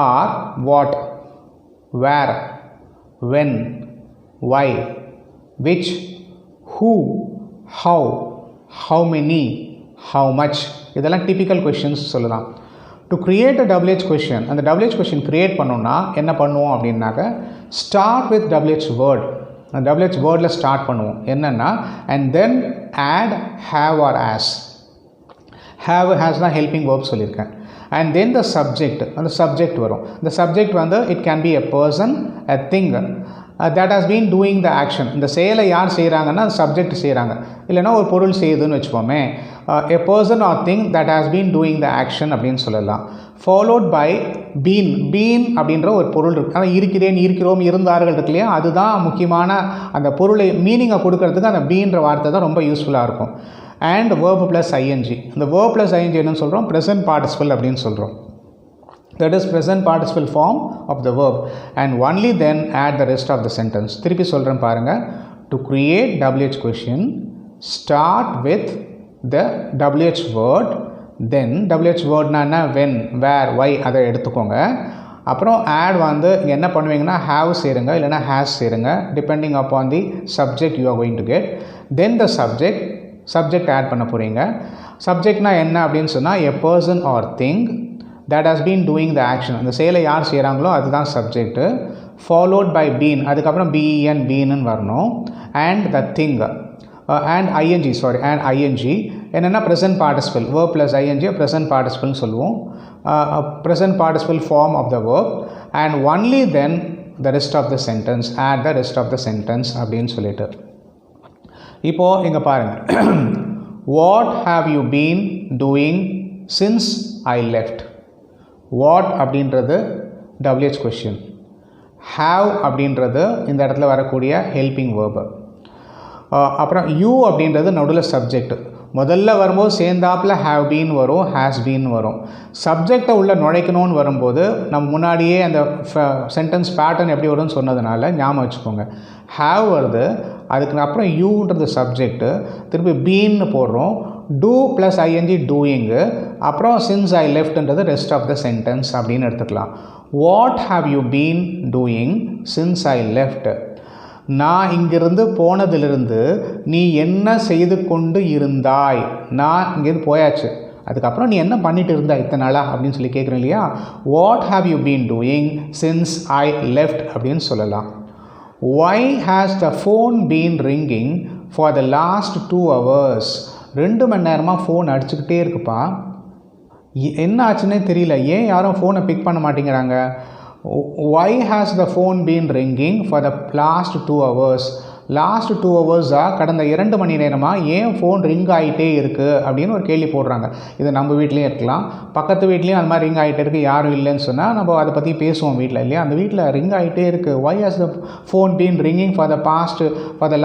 Speaker 1: are what, where, when, why, which, who, how, how many, how much. இதெல்லாம் டிப்பிக்கல் கொஷின்ஸ் சொல்லலாம். To create a WH question, அந்த WH கொஷின் க்ரியேட் பண்ணோன்னா என்ன பண்ணுவோம் அப்படின்னாக்க, ஸ்டார்ட் வித் WH வேர்ட். அந்த WH வேர்டில் ஸ்டார்ட் பண்ணுவோம். என்னென்னா, and then add have or has. Have ஹேஸ்னால் ஹெல்பிங் வேர்ப் சொல்லியிருக்கேன். அண்ட் தென் த சப்ஜெக்ட், அந்த சப்ஜெக்ட் வரும். இந்த சப்ஜெக்ட் வந்து it can be a person, a thing that has been doing the action. இந்த செயலை யார் செய்கிறாங்கன்னா சப்ஜெக்ட் செய்கிறாங்க. இல்லைனா ஒரு பொருள் செய்யுதுன்னு வச்சுப்போமே, a person or thing that has been doing the action அப்படின்னு சொல்லலாம். followed by been. been அப்படின்ற ஒரு பொருள் இருக்குது. ஆனால் இருக்கிறேன், இருக்கிறோம், இருந்தார்கள் இருக்கு இல்லையா, அதுதான் முக்கியமான அந்த பொருளை மீனிங்கை கொடுக்கறதுக்கு அந்த பீன்ற வார்த்தை தான் ரொம்ப யூஸ்ஃபுல்லாக இருக்கும். And verb plus ing. இந்த verb plus ing என்னன்னு சொல்கிறோம், present participle அப்படின்னு சொல்கிறோம். That is present participle form of the verb, and only then add the rest of the sentence. திருப்பி சொல்கிறேன் பாருங்கள். To create WH question, start with the WH word, then WH wordனா என்ன, when, where, why அதை எடுத்துக்கோங்க. அப்புறம் add வந்து இங்கே என்ன பண்ணுவீங்கன்னா have சேருங்க, இல்லைனா has சேருங்க, depending upon the subject you are going to get. Then the subject add பண்ண போகிறீங்க. சப்ஜெக்ட்னா என்ன அப்படின்னு சொன்னால், a person or thing that has been doing the action. அந்த செயலை யார் செய்கிறாங்களோ அதுதான் சப்ஜெக்ட். followed by been, அதுக்கப்புறம் ben, beenன்னு வரணும். and the thing, and ing, and ing என்னென்னா present participle, verb plus ing present participle சொல்லுவோம். present participle form of the verb, and only then the rest of the sentence, add the rest of the sentence அப்படின்னு சொல்லிட்டு. இப்போது இங்கே பாருங்கள். what have you been doing since I left? What அப்படின்றது WH question. Have அப்படின்றது இந்த இடத்துல வரக்கூடிய ஹெல்பிங் வேர்பு. அப்புறம் யூ அப்படின்றது நடுவில் சப்ஜெக்ட். முதல்ல வரும்போது சேர்ந்தாப்பில் ஹாவ் பீன் வரும், ஹேஸ் பீன் வரும். சப்ஜெக்டை உள்ளே நுழைக்கணும்னு வரும்போது நம்ம முன்னாடியே அந்த சென்டென்ஸ் பேட்டர்ன் எப்படி வரும்னு சொன்னதுனால ஞாபகம் வச்சுக்கோங்க. ஹாவ் வருது, அதுக்கு அப்புறம் யூன்றது சப்ஜெக்ட்டு, திருப்பி பீன்னு போடுறோம். டூ ப்ளஸ் ஐஎன்ஜி டூயிங்கு, அப்புறம் சின்ஸ் ஐ லெஃப்ட்ன்றது ரெஸ்ட் ஆஃப் த சென்டென்ஸ் அப்படின்னு எடுத்துக்கலாம். What have you been doing since I left? நான் இங்கிருந்து போனதிலிருந்து நீ என்ன செய்து கொண்டு இருந்தாய்? நான் இங்கேருந்து போயாச்சு, அதுக்கப்புறம் நீ என்ன பண்ணிட்டு இருந்தா இத்தனை நாளா அப்படின்னு சொல்லி கேட்குறேன் இல்லையா. What have you been doing since I left அப்படின்னு சொல்லலாம். Y has the phone been ringing for the last 2 hours? 2 மணி நேரமாக ஃபோன் அடிச்சுக்கிட்டே இருக்குப்பா, என்ன ஆச்சுன்னே தெரியல, ஏன் யாரும் ஃபோனை பிக் பண்ண மாட்டேங்கிறாங்க? why has the phone been ringing for the last 2 hours? Last 2 ஹவர்ஸாக கடந்த 2 மணி நேரமாக ஏன் ஃபோன் ரிங் ஆகிட்டே இருக்குது அப்படின்னு ஒரு கேள்வி போடுறாங்க. இது நம்ம வீட்லேயும் இருக்கலாம், பக்கத்து வீட்லேயும் அந்த மாதிரி ரிங் ஆகிட்டே இருக்குது. யாரும் இல்லைன்னு சொன்னால் நம்ம அதை பற்றி பேசுவோம் வீட்டில் இல்லையா. அந்த வீட்டில் ரிங் ஆகிட்டே இருக்குது. why has the phone been ringing for the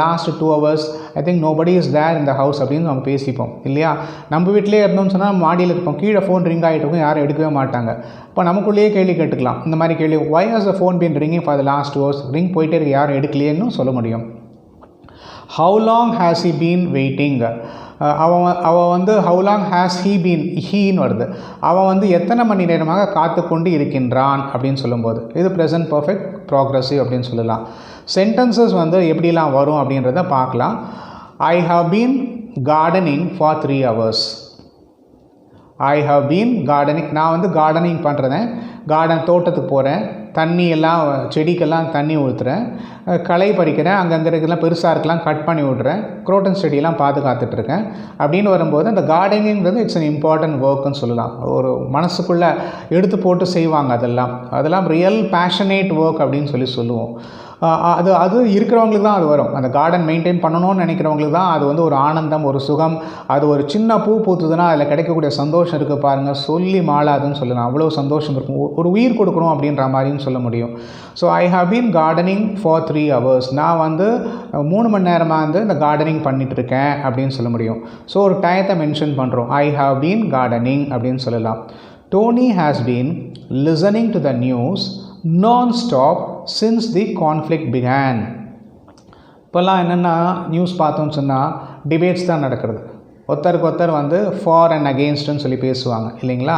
Speaker 1: last 2 hours? I think nobody is there in the house அப்படின்னு நம்ம பேசிப்போம் இல்லையா. நம்ம வீட்டிலே இருந்தோம்னு சொன்னால் மாடியில் இருப்போம், கீழே ஃபோன் ரிங் ஆகிட்டு இருக்கும், யாரும் எடுக்கவே மாட்டாங்க. இப்போ நமக்குள்ளேயே கேள்வி கேட்டுக்கலாம் இந்த மாதிரி கேள்வி, why has the phone been ringing for the last 2 hours? Ring போயிட்டே இருக்கு, யாரும் எடுக்கலையேன்னு சொல்ல முடியும். How long has he been waiting? அவன் வந்து how long has he been, ஹீன்னு வருது. அவன் வந்து எத்தனை மணி நேரமாக காத்து கொண்டு இருக்கின்றான் அப்படின்னு சொல்லும்போது இது ப்ரெசன்ட் பர்ஃபெக்ட் ப்ராக்ரஸிவ் அப்படின்னு சொல்லலாம். சென்டென்சஸ் வந்து எப்படிலாம் வரும் அப்படின்றத பார்க்கலாம். I have been gardening for 3 hours. I have been gardening. நான் வந்து கார்டனிங் பண்ணுறேன், கார்டன் தோட்டத்துக்கு போகிறேன், தண்ணி எல்லாம் செடிக்கெல்லாம் தண்ணி ஊற்றுறேன், களை பறிக்கிறேன், அங்கங்கே இருக்கலாம் பெருசாக இருக்கலாம் கட் பண்ணி விட்றேன், குரோட்டன் செடியெல்லாம் பாதுகாத்துட்ருக்கேன் அப்படின்னு வரும்போது அந்த கார்டனிங்கிறது இட்ஸ் அன் இம்பார்ட்டன்ட் ஒர்க்குன்னு சொல்லலாம். ஒரு மனசுக்குள்ளே எடுத்து போட்டு செய்வாங்க, அதெல்லாம் ரியல் பேஷனேட் ஒர்க் அப்படின்னு சொல்லுவோம். அது இருக்கிறவங்களுக்கு தான் அது வரும். அந்த கார்டன் மெயின்டைன் பண்ணணும்னு நினைக்கிறவங்களுக்கு தான் அது வந்து ஒரு ஆனந்தம், ஒரு சுகம். அது ஒரு சின்ன பூ பூத்துதுன்னா அதில் கிடைக்கக்கூடிய சந்தோஷம் இருக்குது பாருங்கள், சொல்லி மாளாதுன்னு சொல்லலாம். அவ்வளோ சந்தோஷம் இருக்கும், ஒரு உயிர் கொடுக்கணும் அப்படின்ற மாதிரின்னு சொல்ல முடியும். So I have been gardening for 3 hours. நான் வந்து 3 மணி நேரமாக வந்து இந்த கார்டனிங் பண்ணிகிட்ருக்கேன் அப்படின்னு சொல்ல முடியும். ஸோ ஒரு டயத்தை மென்ஷன் பண்ணுறோம், ஐ ஹவ் பீன் கார்டனிங் அப்படின்னு சொல்லலாம். Tony has been listening to the news non-stop since the conflict began. இப்போல்லாம் என்னென்னா நியூஸ் பார்த்தோம்னு சொன்னால் டிபேட்ஸ் தான் நடக்கிறது. ஒருத்தருக்கு ஒருத்தர் வந்து ஃபார் அண்ட் அகெயின்ஸ்ட்னு சொல்லி பேசுவாங்க இல்லைங்களா.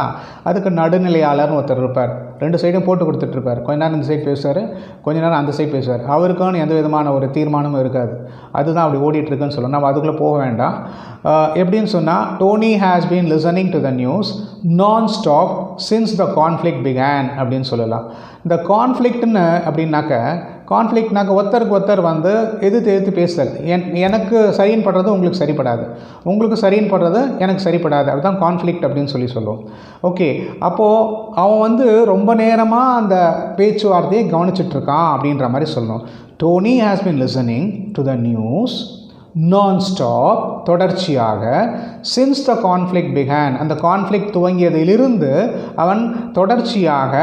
Speaker 1: அதுக்கு நடுநிலையாளர்னு ஒருத்தர் இருப்பார், 2 சைடும் போட்டு கொடுத்துட்ருப்பார். கொஞ்ச நேரம் இந்த சைடு பேசுவார், கொஞ்ச நேரம் அந்த சைடு பேசுவார். அவருக்கான எந்த விதமான ஒரு தீர்மானமும் இருக்காது. அதுதான் அப்படி ஓடிட்டுருக்குன்னு சொல்லணும். நம்ம அதுக்குள்ளே போக வேண்டாம். எப்படின்னு சொன்னால் Tony has been listening to the news non-stop since the conflict began அப்படின்னு சொல்லலாம். இந்த கான்ஃப்ளிக்ட்னு கான்ஃப்ளிக்ட்னாக்க ஒருத்தருக்கு ஒருத்தர் வந்து எதிர்த்து பேசுதல். எனக்கு சரின்னு படுறது உங்களுக்கு சரிப்படாது, உங்களுக்கு சரின்னு படுறது எனக்கு சரிப்படாது, அதுதான் கான்ஃப்ளிக்ட் அப்படின்னு சொல்லுவோம். ஓகே, அப்போது அவன் வந்து ரொம்ப நேரமாக அந்த பேச்சுவார்த்தையை கவனிச்சிட்ருக்கான் அப்படின்ற மாதிரி சொல்லணும். Tony has been listening to the news non-stop தொடர்ச்சியாக since the conflict began. அந்த கான்ஃப்ளிக்ட் துவங்கியதிலிருந்து அவன் தொடர்ச்சியாக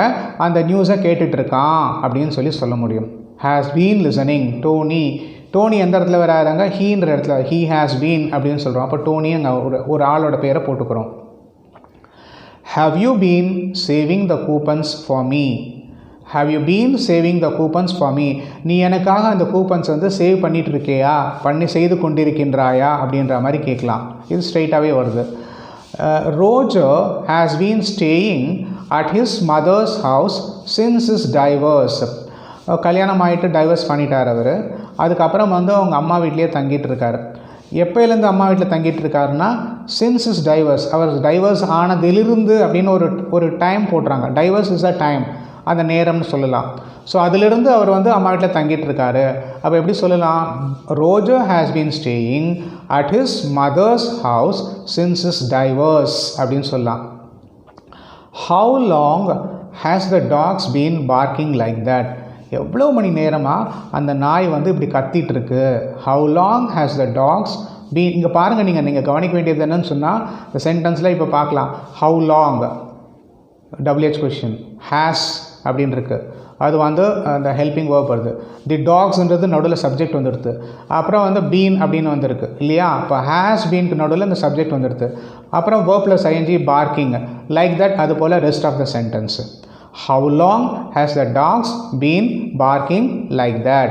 Speaker 1: அந்த நியூஸை கேட்டுட்ருக்கான் அப்படின்னு சொல்ல முடியும். has been listening. டோனி எந்த இடத்துல வராங்க, ஹீன்ற இடத்துல he has been அப்படின்னு சொல்கிறோம். அப்போ டோனி அங்கே ஒரு ஆளோட பேரை போட்டுக்கிறோம். have you been saving the coupons for me? have you been saving the coupons for me? நீ எனக்காக அந்த கூப்பன்ஸ் வந்து சேவ் பண்ணிட்டு இருக்கியா, செய்து கொண்டிருக்கின்றாயா அப்படின்ற மாதிரி கேட்கலாம். இது ஸ்ட்ரெயிட்டாகவே வருது. Roger has been staying at his mother's house since his divorce. கல்யாணம் ஆகிட்டு டைவர்ஸ் பண்ணிட்டார் அவர். அதுக்கப்புறம் வந்து அவங்க அம்மா வீட்லேயே தங்கிட்டு இருக்கார். எப்போலேருந்து அம்மா வீட்டில் தங்கிட்டு இருக்காருன்னா சின்ஸ் இஸ் டைவர்ஸ், அவர் டைவர்ஸ் ஆனதிலிருந்து அப்படின்னு ஒரு டைம் போடுறாங்க. டைவர்ஸ் இஸ் அ டைம், அந்த நேரம்னு சொல்லலாம். ஸோ அதிலிருந்து அவர் வந்து அம்மா வீட்டில் தங்கிட்டு இருக்காரு. அப்போ எப்படி சொல்லலாம், Roger has been staying at his mother's house since is divorce அப்படின்னு சொல்லலாம். How long has the dogs been barking like that? எவ்வளோ மணி நேரமாக அந்த நாய் வந்து இப்படி கத்திட்டு இருக்கு. How long has the dogs been. இங்கே பாருங்கள், நீங்கள் கவனிக்க வேண்டியது என்னன்னு சொன்னால் இந்த சென்டென்ஸில் இப்போ பார்க்கலாம். How long WH question, has அப்படின்னு இருக்கு, அது வந்து அந்த ஹெல்பிங் வேர்ப் வருது. தி டாக்ஸ்ன்றது நடுவில் சப்ஜெக்ட் வந்துடுது. அப்புறம் வந்து பீன் அப்படின்னு வந்துருக்கு இல்லையா. இப்போ ஹேஸ் பீனுக்கு நடுவில் இந்த சப்ஜெக்ட் வந்துடுது. அப்புறம் verb plus I N G parking like that. அது போல் rest of the sentence. How long has the dogs been barking like that?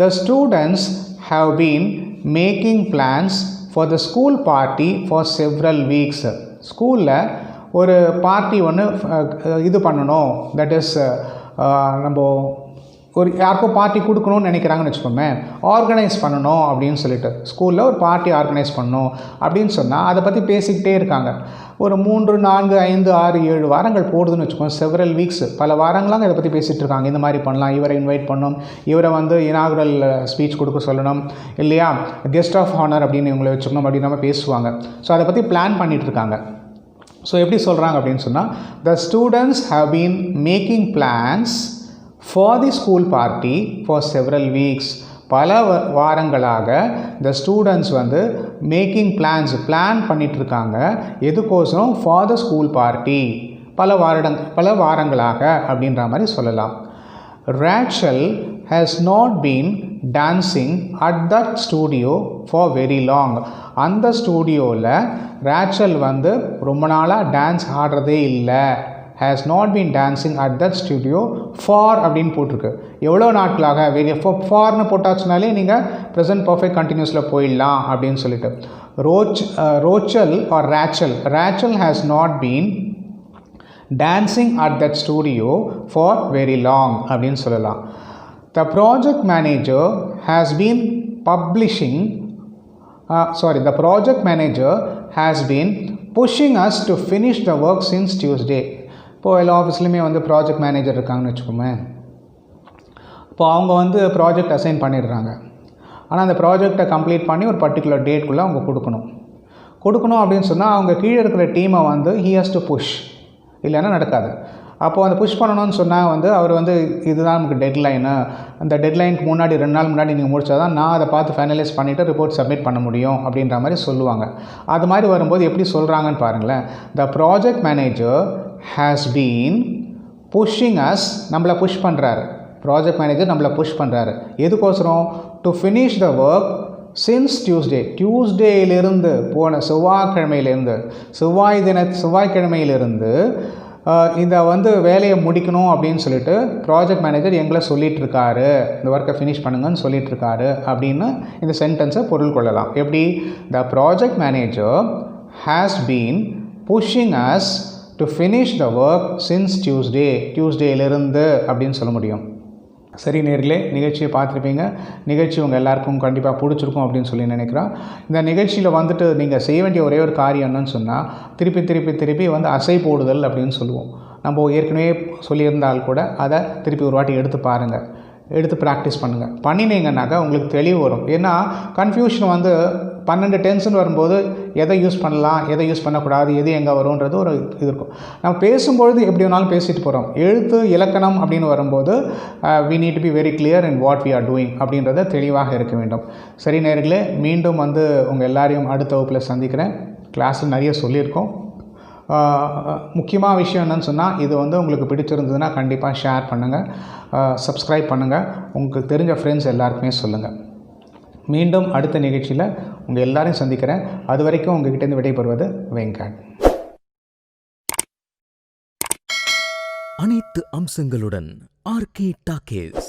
Speaker 1: The students have been making plans for the school party for several weeks. ஸ்கூலில் ஒரு party ஒன்று இது பண்ணணும், that is நம்ம ஒரு யாருக்கும் பார்ட்டி கொடுக்கணும்னு நினைக்கிறாங்கன்னு வச்சுக்கோமே, ஆர்கனைஸ் பண்ணணும் அப்படின்னு சொல்லிட்டு ஸ்கூலில் ஒரு பார்ட்டி ஆர்கனைஸ் பண்ணணும் அப்படின்னு சொன்னால் அதை பற்றி பேசிக்கிட்டே இருக்காங்க. ஒரு 3, 4, 5, 6, 7 வாரங்கள் போடுதுன்னு வச்சுக்கோங்க. செவரல் வீக்ஸ், பல வாரங்களாக இதை பற்றி பேசிகிட்டு இருக்காங்க. இந்த மாதிரி பண்ணலாம், இவரை இன்வைட் பண்ணணும், இவரை வந்து இனாகுரல் ஸ்பீச் கொடுக்க சொல்லணும் இல்லையா, கெஸ்ட் ஆஃப் ஹானர் அப்படின்னு இவங்களை வச்சுக்கணும் அப்படின்னு நம்ம பேசுவாங்க. ஸோ அதை பற்றி பிளான் பண்ணிகிட்டு இருக்காங்க. ஸோ எப்படி சொல்கிறாங்க அப்படின்னு சொன்னால், the students have been making plans for the school party for several weeks. பல வாரங்களாக இந்த ஸ்டூடெண்ட்ஸ் வந்து மேக்கிங் பிளான் பண்ணிகிட்ருக்காங்க. எதுக்கோசரம்? ஃபார் த ஸ்கூல் பார்ட்டி, பல வாரங்களாக அப்படின்ற மாதிரி சொல்லலாம். Rachel has not been dancing at that studio for very long. அந்த ஸ்டூடியோவில் ரேச்சல் வந்து ரொம்ப நாளாக டான்ஸ் ஆடுறதே இல்லை. has not been dancing at that studio for அப்படின்னு போட்டிருக்கு. எவ்வளோ நாட்களாக? ஃபார்னு போட்டாச்சுனாலே நீங்கள் ப்ரெசன்ட் பர்ஃபெக்ட் கண்டினியூஸில் போயிடலாம் அப்படின்னு சொல்லிட்டு. Rachel or Rachel has not been dancing at that studio for very long அப்படின்னு சொல்லலாம். The project manager has been pushing us to finish the work since Tuesday. இப்போது எல்லா ஆஃபீஸ்லையுமே வந்து ப்ராஜெக்ட் மேனேஜர் இருக்காங்கன்னு வச்சுக்கோமே. இப்போது அவங்க வந்து ப்ராஜெக்ட் அசைன் பண்ணிடுறாங்க. ஆனால் அந்த ப்ராஜெக்டை கம்ப்ளீட் பண்ணி ஒரு பர்டிகுலர் டேட்குள்ளே அவங்க கொடுக்கணும் அப்படின்னு சொன்னால் அவங்க கீழே இருக்கிற டீமை வந்து he has to push, இல்லைன்னா நடக்காது. அப்போது அந்த புஷ் பண்ணணும்னு சொன்னால் வந்து அவர் வந்து இதுதான் நமக்கு டெட்லைனு, அந்த டெட்லைனுக்கு முன்னாடி 2 நாள் முன்னாடி நீங்கள் முடித்தா தான் நான் அதை பார்த்து ஃபைனலைஸ் பண்ணிவிட்டு ரிப்போர்ட் சப்மிட் பண்ண முடியும் அப்படின்ற மாதிரி சொல்லுவாங்க. அது மாதிரி வரும்போது எப்படி சொல்கிறாங்கன்னு பாருங்களேன். The project manager has been pushing us, நம்மளை புஷ் பண்ணுறாரு. ப்ராஜெக்ட் மேனேஜர் நம்மளை புஷ் பண்ணுறாரு. எதுக்கோசரம்? To finish the work since டியூஸ்டேயிலிருந்து, போன செவ்வாய்க்கிழமையிலிருந்து இந்த வந்து வேலையை முடிக்கணும் அப்படின்னு சொல்லிட்டு ப்ராஜெக்ட் மேனேஜர் எங்களை சொல்லிகிட்ருக்காரு, இந்த ஒர்க்கை ஃபினிஷ் பண்ணுங்கன்னு சொல்லிகிட்ருக்காரு அப்படின்னு இந்த சென்டென்ஸை பொருள் கொள்ளலாம். எப்படி? The project manager has been pushing us to finish the work since டியூஸ்டேயிலிருந்து அப்படின்னு சொல்ல முடியும். சரி நேர்களே, நிகழ்ச்சியை பார்த்துருப்பீங்க. நிகழ்ச்சி உங்கள் எல்லாருக்கும் கண்டிப்பாக பிடிச்சிருக்கும் அப்படின்னு சொல்லி நினைக்கிறேன். இந்த நிகழ்ச்சியில் வந்துட்டு நீங்கள் செய்ய வேண்டிய ஒரே ஒரு காரியம் என்னன்னு சொன்னால், திருப்பி வந்து அசை போடுதல் அப்படின்னு சொல்லுவோம். நம்ம ஏற்கனவே சொல்லியிருந்தால் கூட அதை திருப்பி ஒரு வாட்டி எடுத்து பாருங்கள், எடுத்து ப்ராக்டிஸ் பண்ணுங்கள். பண்ணினீங்கன்னாக்கா உங்களுக்கு தெளிவு வரும். ஏன்னா கன்ஃபியூஷன் வந்து 12 டென்ஷன் வரும்போது எதை யூஸ் பண்ணலாம், எதை யூஸ் பண்ணக்கூடாது, எது எங்கே வரும்ன்றது ஒரு இது இருக்கும். நம்ம பேசும்பொழுது எப்படி வேணாலும் பேசிட்டு போகிறோம். எழுத்து இலக்கணம் அப்படின்னு வரும்போது we need to be very clear in what we are doing அப்படின்றத தெளிவாக இருக்க வேண்டும். சரி நேயர்களே, மீண்டும் வந்து உங்கள் எல்லாரையும் அடுத்த வகுப்பில் சந்திக்கிறேன். கிளாஸில் நிறைய சொல்லியிருக்கோம். முக்கியமான விஷயம் என்னன்னு சொன்னால், இது வந்து உங்களுக்கு பிடிச்சிருந்ததுன்னா கண்டிப்பாக ஷேர் பண்ணுங்கள், சப்ஸ்கிரைப் பண்ணுங்கள், உங்களுக்கு தெரிஞ்ச ஃப்ரெண்ட்ஸ் எல்லாருக்குமே சொல்லுங்கள். மீண்டும் அடுத்த நிகழ்ச்சியில் உங்கள் எல்லாரையும் சந்திக்கிறேன். அது வரைக்கும் உங்ககிட்டேருந்து விடைபெறுவது வெங்கட்.
Speaker 2: அனைத்து அம்சங்களுடன் ஆர்கே டாக்கீஸ்.